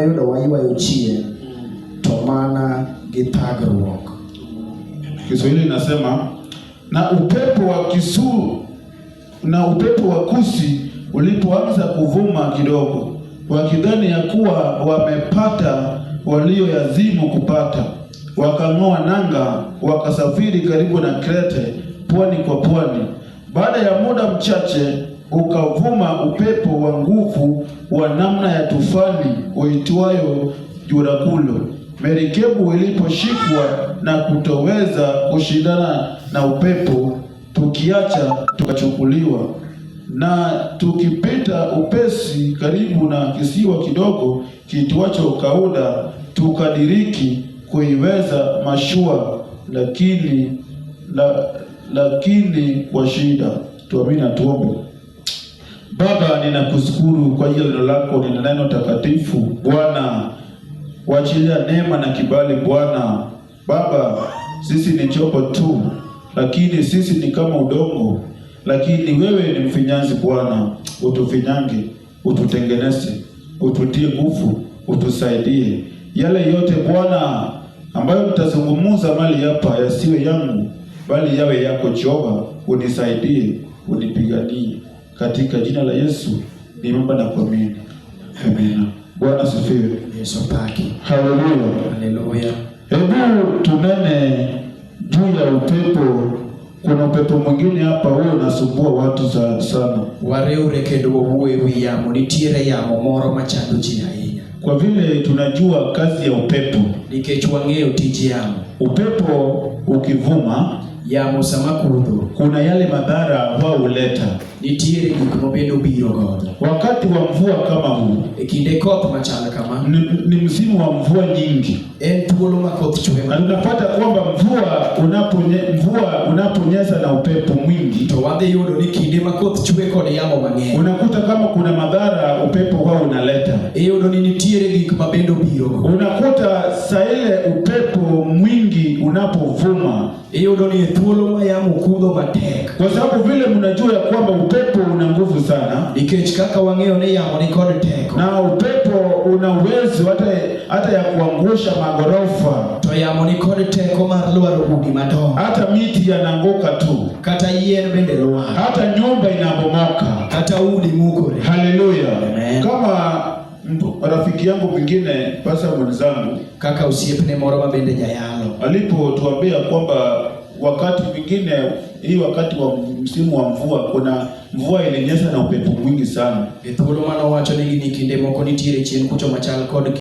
Yudo waywayo chien to mana gi thagruok. Kiswahili inasema na upepo wa kusi ulipoanza kuvuma kidogo, wakidhani ya kuwa wamepata walioyazimu kupata, wakang'oa nanga, wakasafiri karibu na Krete, pwani kwa pwani. Baada ya muda mchache ukavuma upepo wa nguvu wa namna ya tufani uitwayo Jurakulo. Merikebu iliposhikwa na kutoweza kushindana na upepo, tukiacha tukachukuliwa, na tukipita upesi karibu na kisiwa kidogo kiitwacho Kauda, tukadiriki kuiweza mashua, lakini kwa shida. Tuamini na tuombe. Baba, ninakushukuru kwa ajili ya neno lako, ni neno takatifu. Bwana, waachilia neema na kibali Bwana. Baba, sisi ni chombo tu, lakini sisi ni kama udongo, lakini wewe ni mfinyanzi Bwana. Utufinyange, ututengeneze, ututie nguvu, utusaidie. Yale yote Bwana ambayo tutazungumza mali hapa yasiwe yangu, bali yawe yako Jehova. Unisaidie, unipiganie. Katika jina la Yesu nimeomba na kuamini. Amen. Bwana asifiwe. Yesu paki. Haleluya. Haleluya. Hebu tunene juu ya upepo. Kuna upepo mwingine hapa wewe unasumbua watu sana. Wareure kendo wuwe wiyamo nitiere yamo moro machando ji ahinya. Kwa vile tunajua kazi ya upepo, nikech wang'eyo tij yamo. Upepo ukivuma, yamo sama kudho, kuna yale madhara wao huleta. Nitiere gik mobendo biro godo. Wakati wa mvua kama huu, kinde koth machal kama, ni msimu wa mvua nyingi. En thuolo ma koth chwe. Unapata kwamba mvua unaponyesha na upepo mwingi, to wadhi yudo ni kinde ma koth chwe kod yamo mang'eny, unakuta kama kuna madhara upepo wao unaleta. Yudo ni nitiere gik mabendo biro. Unakuta saa ile upepo mwingi unapovuma, yudo ni thuolo ma yamo kudho matek. Kwa sababu vile mnajua ya kwamba upepo una nguvu sana, nikech kaka wang'eyo ni yamo ni kod teko, na upepo una uwezo hata ya kuangusha magorofa. To yamo ni kod teko mar lwaro udi madongo. Hata miti yananguka tu, kata yien bende lwar, hata nyumba inabomoka, hata udi mukore. Haleluya. Kama rafiki yangu mwingine, pasa mwenzangu, kaka usiepne moro mabende jayalo, alipotuambia kwamba wakati mwingine hii wakati wa msimu wa mvua, kuna mvua ilinyesha na upepo mwingi sana. Thuolo mano wacho ni kinde moko nitiere chien kucho machal kod